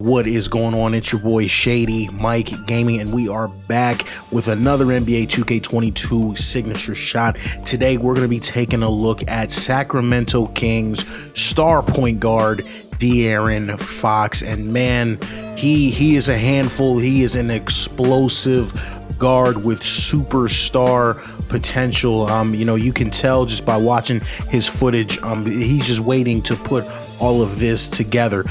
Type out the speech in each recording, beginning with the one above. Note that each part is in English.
What is going on? It's your boy Shady Mike Gaming, and we are back with another NBA 2K22 signature shot. Today we're going to be taking a look at Sacramento Kings star point guard De'Aaron Fox, and man, he is a handful. He is an explosive guard with superstar potential. You can tell just by watching his footage. He's just waiting to put all of this together.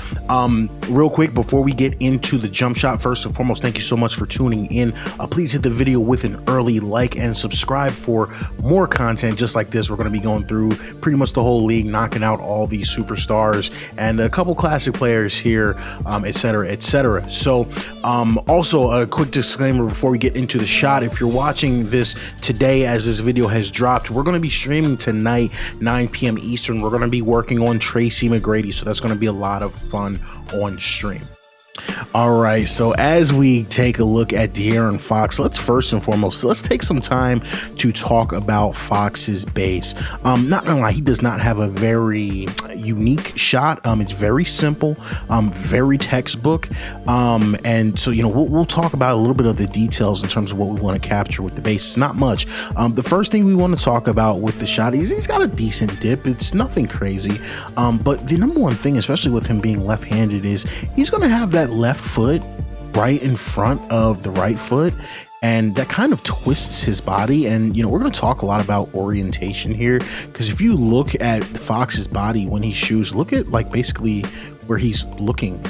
Real quick before we get into the jump shot, first and foremost, thank you so much for tuning in. Please hit the video with an early like and subscribe for more content just like this. We're going to be going through pretty much the whole league, knocking out all these superstars and a couple classic players here, etc., etc. So also a quick disclaimer before we get into the shot: if you're watching this today as this video has dropped, we're going to be streaming tonight 9 p.m. Eastern. We're going to be working on Tracy McGrady, so that's going to be a lot of fun on stream. All right, so as we take a look at De'Aaron Fox, let's take some time to talk about Fox's base. Not gonna lie, he does not have a very unique shot. It's very simple, very textbook, and so we'll talk about a little bit of the details in terms of what we want to capture with the base. It's not much. The first thing we want to talk about with the shot is he's got a decent dip. It's nothing crazy, but the number one thing, especially with him being left-handed, is he's going to have that left foot right in front of the right foot, and that kind of twists his body. And we're going to talk a lot about orientation here, because if you look at Fox's body when he shoots, look at basically where he's looking.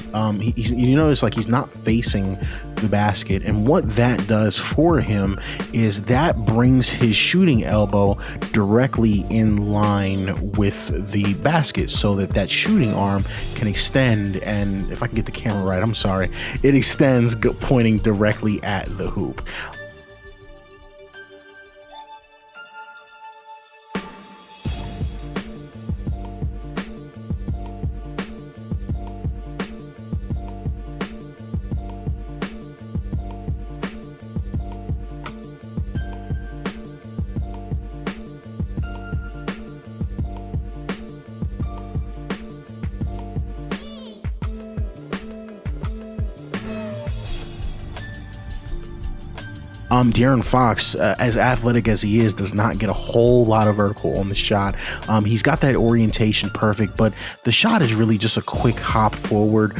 You notice he's not facing the basket, and what that does for him is that brings his shooting elbow directly in line with the basket, so that shooting arm can extend, and if I can get the camera right, I'm sorry, it extends pointing directly at the hoop. De'Aaron Fox, as athletic as he is, does not get a whole lot of vertical on the shot. He's got that orientation perfect, but the shot is really just a quick hop forward.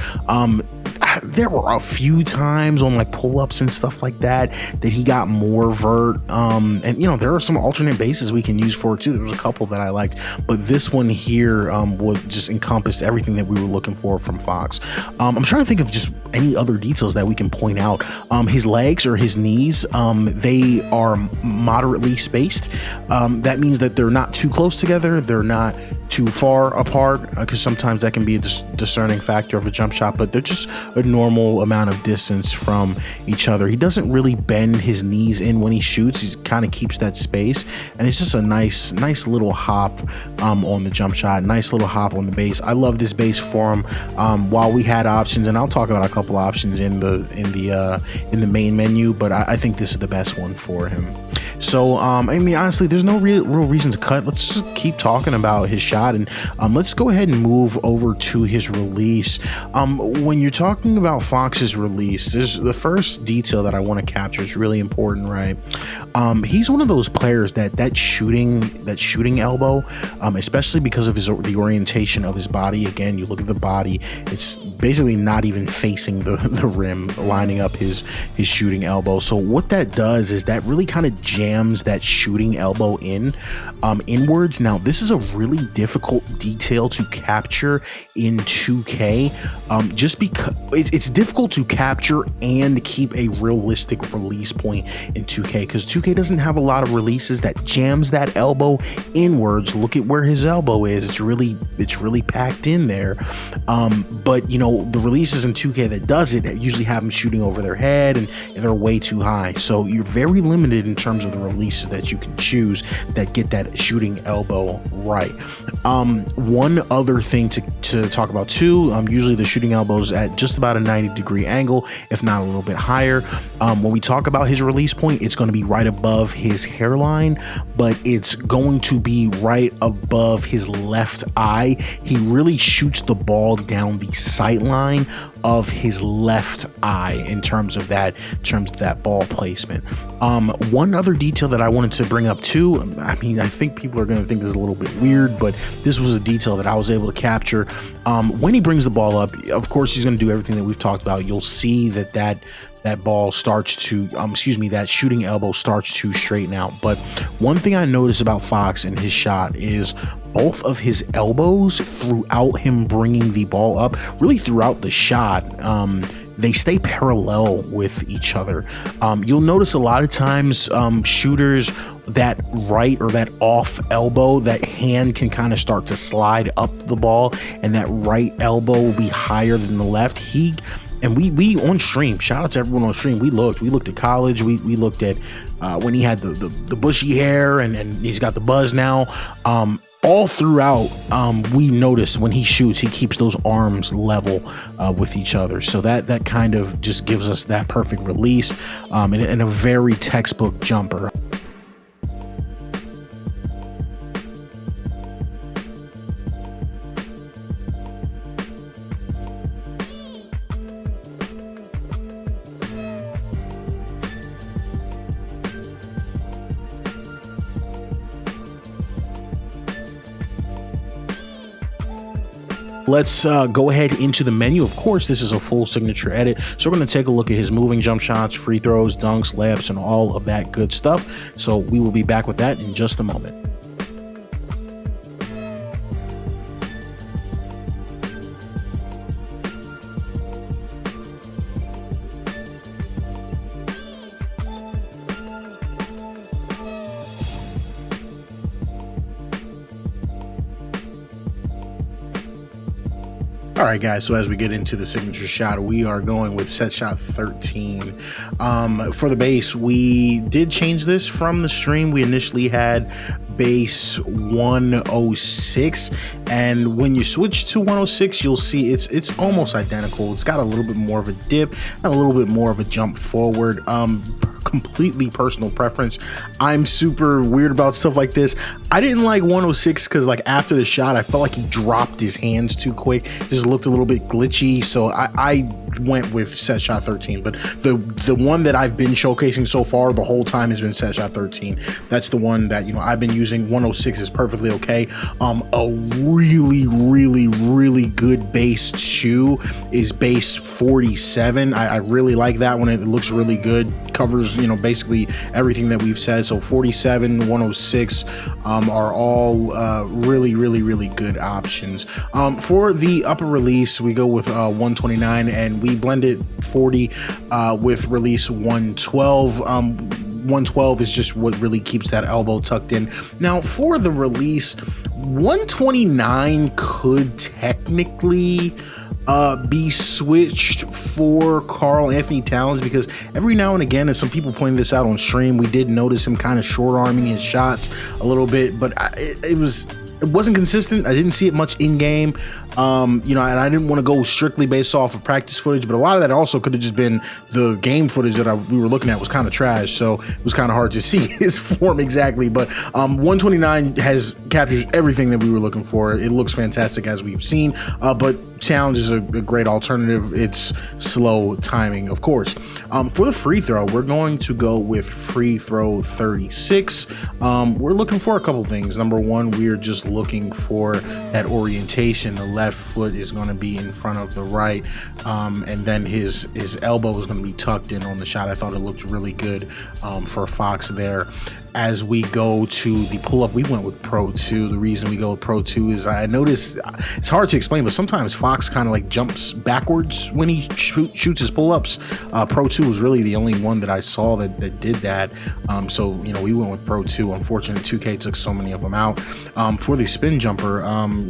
There were a few times on pull-ups and stuff like that he got more vert, and there are some alternate bases we can use for it too. There was a couple that I liked, but this one here would just encompass everything that we were looking for from Fox. I'm trying to think of just any other details that we can point out. His legs or his knees, they are moderately spaced. That means that they're not too close together, they're not too far apart, because sometimes that can be a discerning factor of a jump shot, but they're just a normal amount of distance from each other. He doesn't really bend his knees in when he shoots. He kind of keeps that space, and it's just a nice little hop on the jump shot, nice little hop on the base. I love this base for him. While we had options, and I'll talk about a couple options in the main menu, but I think this is the best one for him. So honestly, there's no real reason to cut. Let's just keep talking about his shot, and let's go ahead and move over to his release. When you're talking about Fox's release, there's the first detail that I want to capture is really important, right? He's one of those players that shooting elbow, especially because of the orientation of his body. Again, you look at the body, it's basically not even facing the rim, lining up his shooting elbow. So what that does is that really kind of jams that shooting elbow inwards. Now, this is a really difficult detail to capture in 2K, just because it's difficult to capture and keep a realistic release point in 2K, because 2K doesn't have a lot of releases that jams that elbow inwards. Look at where his elbow is. It's really packed in there. But the releases in 2K that does it usually have them shooting over their head, and they're way too high. So you're very limited in terms of the releases that you can choose that get that shooting elbow right. One other thing to talk about too, usually the shooting elbows at just about a 90-degree angle, if not a little bit higher. When we talk about his release point, it's going to be right above his hairline, but it's going to be right above his left eye. He really shoots the ball down the sight line of his left eye in terms of that ball placement. One other detail that I wanted to bring up too, I mean, I think people are going to think this is a little bit weird, but this was a detail that I was able to capture. When he brings the ball up, of course he's going to do everything that we've talked about. You'll see that ball starts to, that shooting elbow starts to straighten out. But one thing I noticed about Fox and his shot is both of his elbows throughout him bringing the ball up, really throughout the shot, they stay parallel with each other. You'll notice a lot of times shooters, that right or that off elbow, that hand can kind of start to slide up the ball, and that right elbow will be higher than the left. And we on stream, shout out to everyone on stream, we looked at college, we looked at when he had the bushy hair and he's got the buzz now. All throughout, we notice when he shoots, he keeps those arms level with each other. So that kind of just gives us that perfect release and a very textbook jumper. Let's go ahead into the menu. Of course, this is a full signature edit, so we're going to take a look at his moving jump shots, free throws, dunks, layups, and all of that good stuff. So we will be back with that in just a moment. All right, guys, so as we get into the signature shot, we are going with set shot 13. For the base, we did change this from the stream. We initially had base 106, and when you switch to 106, you'll see it's almost identical. It's got a little bit more of a dip and a little bit more of a jump forward. Completely personal preference. I'm super weird about stuff like this. I didn't like 106 because like after the shot, I felt like he dropped his hands too quick. Just looked a little bit glitchy. So I went with set shot 13. But the one that I've been showcasing so far the whole time has been set shot 13. That's the one that, you know, I've been using. 106 is perfectly okay. A really good base 2 is base 47. I really like that one. It looks really good. Covers, you know, basically everything that we've said. So 47, 106 are all really good options. For the upper release, we go with 129, and we blended 40 with release 112. 112 is just what really keeps that elbow tucked in. Now for the release, 129 could technically be switched for Karl Anthony Towns, because every now and again, and some people pointed this out on stream, we did notice him kind of short arming his shots a little bit, but it wasn't consistent. I didn't see it much in game, you know, and I didn't want to go strictly based off of practice footage, but a lot of that also could have just been the game footage that we were looking at was kind of trash, so it was kind of hard to see his form exactly. But 129 captures everything that we were looking for. It looks fantastic as we've seen, but Towns is a great alternative. It's slow timing, of course. For the free throw, we're going to go with free throw 36. We're looking for a couple things. Number one, we're just looking for that orientation. The left foot is going to be in front of the right, and then his elbow is going to be tucked in on the shot. I thought it looked really good for Fox there. As we go to the pull-up, we went with Pro 2. The reason we go with Pro 2 is I noticed, it's hard to explain, but sometimes Fox kind of like jumps backwards when he shoots his pull-ups. Pro 2 was really the only one that I saw that did that. So, you know, we went with Pro 2. Unfortunately, 2K took so many of them out. For the spin jumper,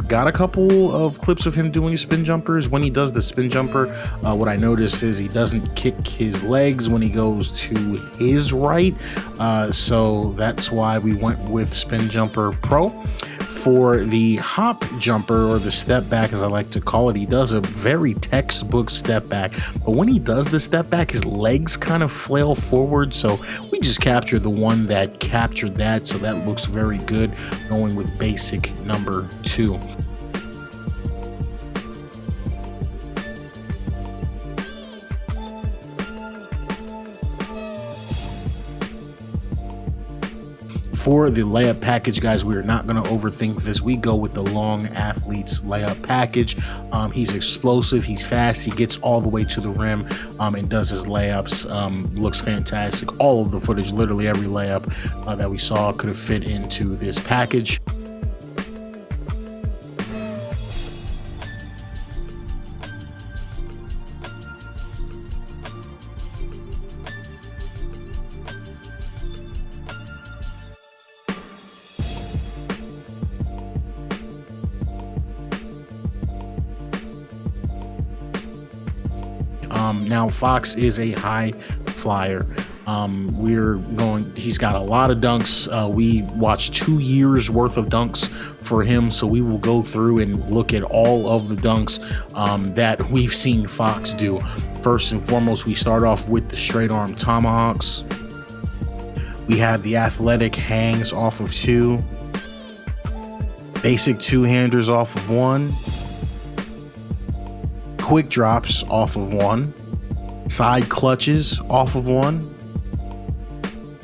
got a couple of clips of him doing spin jumpers. When he does the spin jumper, what I noticed is he doesn't kick his legs when he goes to his right. So that's why we went with Spin Jumper Pro. For the hop jumper, or the step back as I like to call it, he does a very textbook step back, but when he does the step back, his legs kind of flail forward, so we just captured the one that captured that, so that looks very good, going with basic number 2. For the layup package, guys, we are not going to overthink this. We go with the long athletes layup package. He's explosive, he's fast, he gets all the way to the rim and does his layups. Looks fantastic. All of the footage, literally every layup that we saw could have fit into this package. Now Fox is a high flyer. He's got a lot of dunks. We watched 2 years worth of dunks for him, so we will go through and look at all of the dunks that we've seen Fox do. First and foremost, we start off with the straight arm tomahawks. We have the athletic hangs off of 2, basic two-handers off of 1, quick drops off of 1, side clutches off of 1,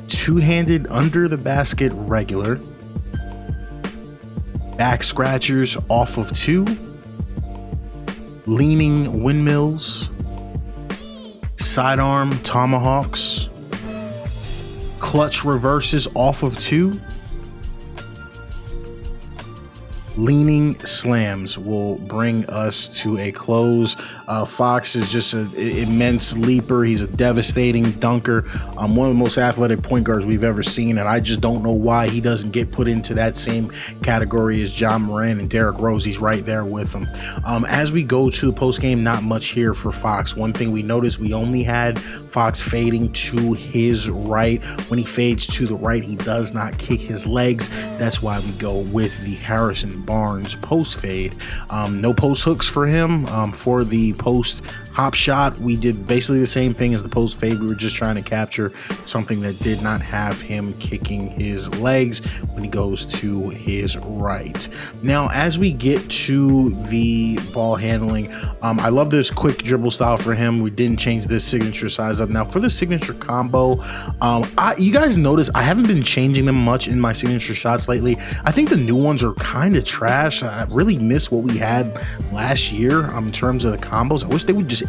two-handed under the basket regular, back scratchers off of 2, leaning windmills, sidearm tomahawks, clutch reverses off of 2, leaning slams will bring us to a close. Fox is just an immense leaper. He's a devastating dunker. One of the most athletic point guards we've ever seen, and I just don't know why he doesn't get put into that same category as John Moran and Derrick Rose. He's right there with them. As we go to the post game, not much here for Fox. One thing we noticed, we only had Fox fading to his right. When he fades to the right, he does not kick his legs. That's why we go with the Harrison Barnes post fade. No post hooks for him. For the post hop shot, we did basically the same thing as the post fade. We were just trying to capture something that did not have him kicking his legs when he goes to his right. Now, as we get to the ball handling, I love this quick dribble style for him. We didn't change this signature size up. Now, for the signature combo, you guys notice I haven't been changing them much in my signature shots lately. I think the new ones are kind of trash. I really miss what we had last year in terms of the combos. I wish they would just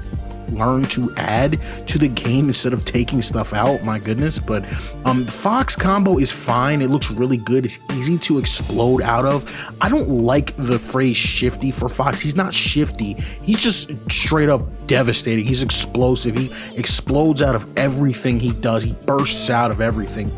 learn to add to the game instead of taking stuff out. My goodness. But the Fox combo is fine. It looks really good. It's easy to explode out of. I don't like the phrase shifty for Fox. He's not shifty. He's just straight up devastating. He's explosive. He explodes out of everything he does. He bursts out of everything.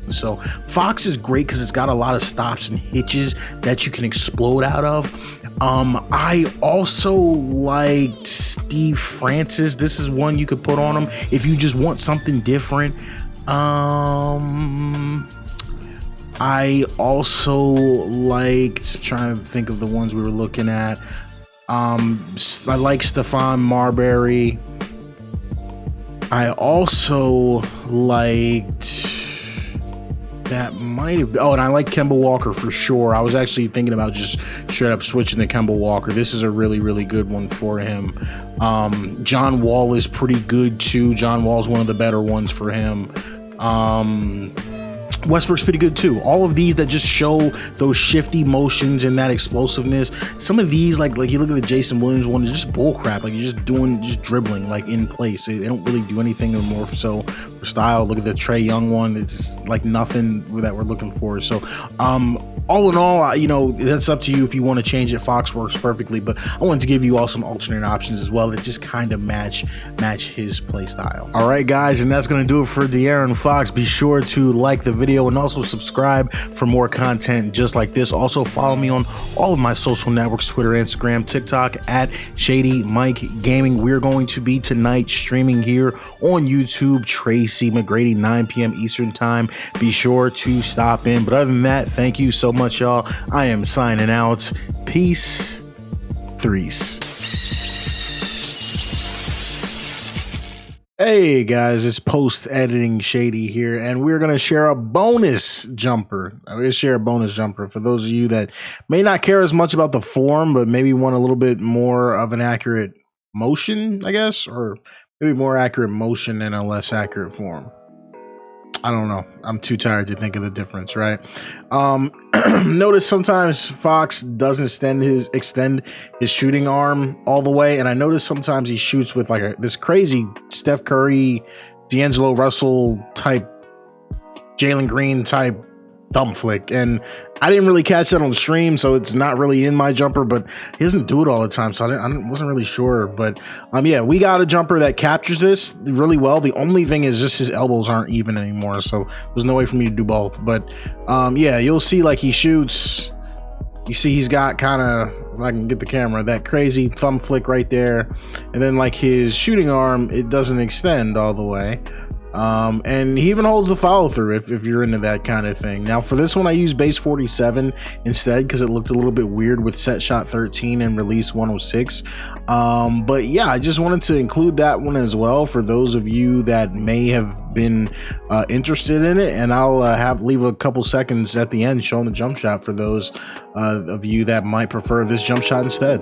So Fox is great because it's got a lot of stops and hitches that you can explode out of. I also liked Steve Francis. This is one you could put on him if you just want something different. I also liked, trying to think of the ones we were looking at. I like Stephon Marbury. I also liked, that might have been, and I like Kemba Walker for sure. I was actually thinking about just straight up switching to Kemba Walker. This is a really, really good one for him. John Wall is pretty good too. John Wall is one of the better ones for him. Westbrook's pretty good too. All of these that just show those shifty motions and that explosiveness. Some of these, like you look at the Jason Williams one, it's just bull crap. Like you're just dribbling like in place. They don't really do anything more so for style. Look at the Trae Young one. It's like nothing that we're looking for. So all in all, that's up to you if you want to change it. Fox works perfectly, but I wanted to give you all some alternate options as well that just kind of match his play style. All right, guys, and that's going to do it for De'Aaron Fox. Be sure to like the video and also subscribe for more content just like this. Also follow me on all of my social networks, Twitter, Instagram, TikTok at ShadyMikeGaming. We're going to be tonight streaming here on YouTube, Tracy McGrady, 9 p.m. Eastern time. Be sure to stop in. But other than that, thank you so much, y'all. I am signing out. Peace. Threes. Hey guys, it's post editing Shady here, and we're gonna share a bonus jumper. I'm gonna share a bonus jumper for those of you that may not care as much about the form, but maybe want a little bit more of an accurate motion, I guess, or maybe more accurate motion and a less accurate form. I don't know. I'm too tired to think of the difference, right? Notice sometimes Fox doesn't extend his shooting arm all the way, and I notice sometimes he shoots with like this crazy Steph Curry, D'Angelo Russell type, Jalen Green type thumb flick, and I didn't really catch that on stream, so it's not really in my jumper, but he doesn't do it all the time, so I wasn't really sure. But yeah, we got a jumper that captures this really well. The only thing is just his elbows aren't even anymore, so there's no way for me to do both. But yeah, you'll see like he shoots, you see he's got kind of, if I can get the camera, that crazy thumb flick right there, and then like his shooting arm, it doesn't extend all the way. And he even holds the follow through if you're into that kind of thing. Now for this one I use base 47 instead because it looked a little bit weird with set shot 13 and release 106. But yeah, I just wanted to include that one as well for those of you that may have been interested in it, and I'll leave a couple seconds at the end showing the jump shot for those of you that might prefer this jump shot instead.